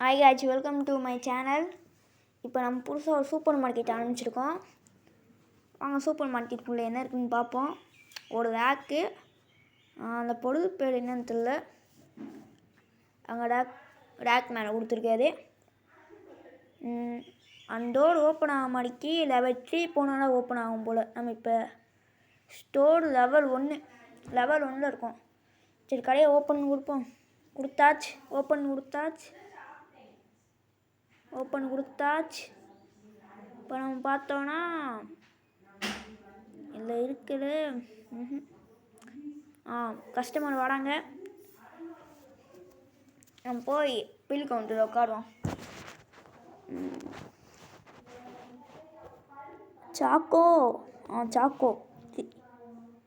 Hi guys, welcome to my channel. இப்போ நம்ம புதுசாக ஒரு சூப்பர் மார்க்கெட் ஆரம்பிச்சிருக்கோம். வாங்க சூப்பர் மார்க்கெட்டுக்குள்ளே என்ன இருக்குதுன்னு பார்ப்போம். ஒரு ரேக்கு, அந்த பொருள் பேர் என்னன்னு தெரியல. அங்கே ரேக் மேலே கொடுத்துருக்காரு. அந்த டோர் ஓப்பன் ஆக மாடிக்கு லெவல் 3 போனாலும் ஓப்பன் ஆகும் போல். நம்ம இப்போ ஸ்டோர் லெவல் 1 இருக்கோம். சரி, கடையை ஓப்பன் கொடுத்தாச்சு. இப்போ நம்ம பார்த்தோன்னா இதில் இருக்குது. கஸ்டமர் வராங்க. நம்ம போய் பில் கவுண்டரில் உட்காருவோம். சாக்கோ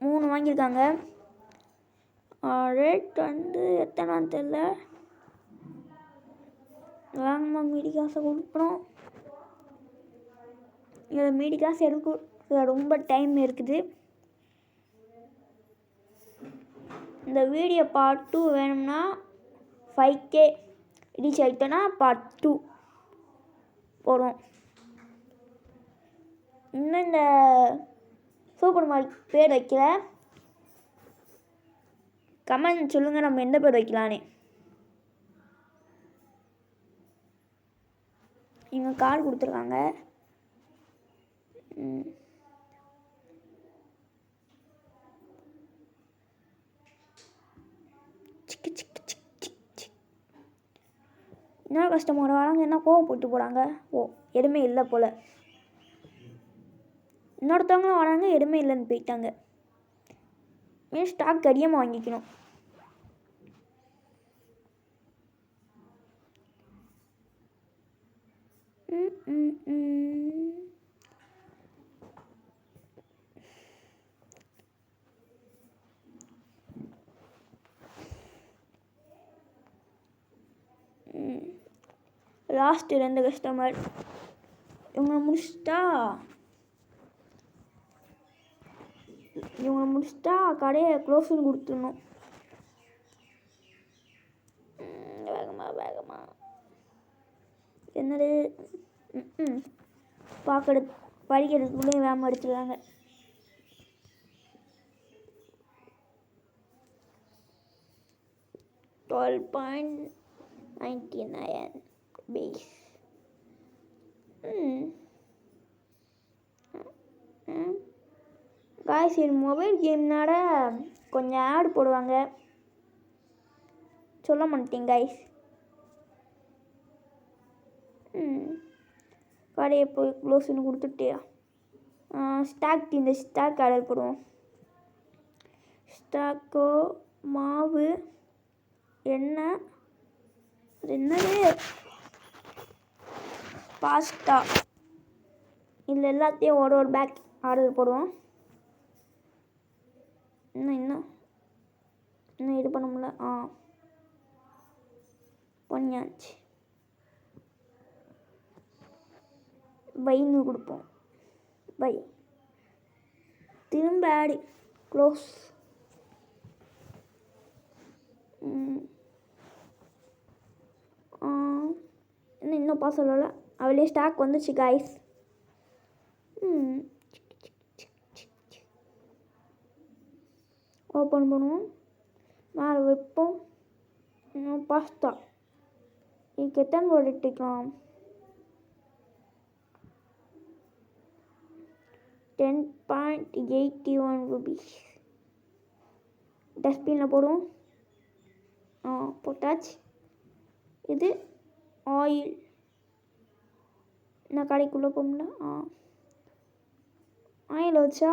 3 வாங்கியிருக்காங்க. ரேட் வந்து எத்தனான்னு தெரியல. வாங்கம்மா, மீதி காசை கொடுக்குறோம். இதில் மீதி காசு எடுக்க ரொம்ப டைம் இருக்குது. இந்த வீடியோ பார்ட் 2 வேணும்னா 5K ரீச் ஆகிட்டோன்னா பார்ட் 2 போகிறோம். இன்னும் இந்த சூப்பர் மார்க்கெட் பேர் வைக்கல. கமெண்ட் சொல்லுங்கள், நம்ம எந்த பேர் வைக்கலான்னு. இங்கே கார்டு கொடுத்துருக்காங்க. இன்னொரு கஸ்டமர் வராங்க. என்ன கோவம் போட்டு போகிறாங்க. எதுவுமே இல்லை போல். இன்னொருத்தவங்களும் வராங்க, எதுவுமே இல்லைன்னு போயிட்டாங்க. ஸ்டாக் அதிகமாக வாங்கிக்கணும். Last 2 customer. இவங்களை முடிச்சிட்டா கடையை க்ளோஸ்னு கொடுத்துடணும். வேகமா என்னது படிக்கிறதுக்குள்ளே வேகமாக எடுத்துருக்காங்க. $12.99 பேஸ். காய்ஸ், இது மொபைல் கேம்னால கொஞ்சம் ஆட் போடுவாங்க. சொல்ல மாட்டேங்க காய்ஸ். கடையை போய் க்ளோஸ்னு கொடுத்துட்டியா. இந்த ஸ்டாக் ஆர்டர் போடுவோம். ஸ்டாக்கோ மாவு எண்ணெய், என்னது பாஸ்தா, இதில் எல்லாத்தையும் ஒரு பேக் ஆர்டர் போடுவோம். இன்னும் இது பண்ண முடியல. பண்ணியாச்சு. பைன்னு கொடுப்போம். பை. திரும்ப ஆடு க்ளோஸ். இன்னும் பாஸ் சொல்லலை. அவளே ஸ்டாக் வந்துச்சு காய்ஸ். ஓப்பன் பண்ணுவோம். மேலே வைப்போம். பாஸ்தா இதுக்கு எத்தனை ரூபா எடுத்துக்கலாம்? 10.81 rupees. டஸ்ட்பினில் போடுவோம். போட்டாச்சு. இது ஆயில். நான் கடைக்குள்ளே போகல. ஆயில் வச்சா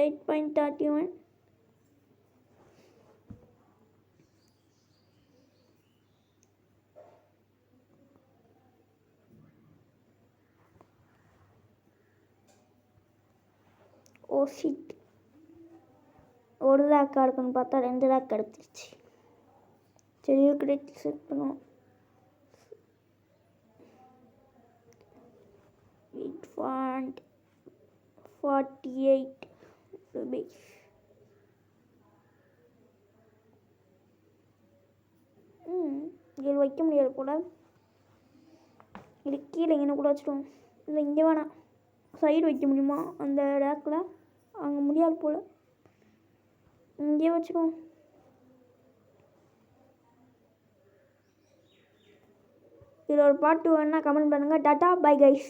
8.31. ஷிட், ஒரு லேக் இருக்குன்னு பார்த்தா 2 லேக் கிடச்சிருச்சு. சரி, கிரெடிட் செட் பண்ணுவோம். 8.48 rupees. இதில் வைக்க முடியாது போல். இது கீழே இங்கே கூட வச்சுருவோம். இல்லை இங்கே வேணாம், சைடு வைக்க முடியுமா அந்த ரேக்கில்? அங்கே முடியாது போல், இங்கே வச்சுருவோம். இதில் ஒரு பாட்டு வேணுன்னா கமெண்ட் பண்ணுங்கள். Tata bye guys.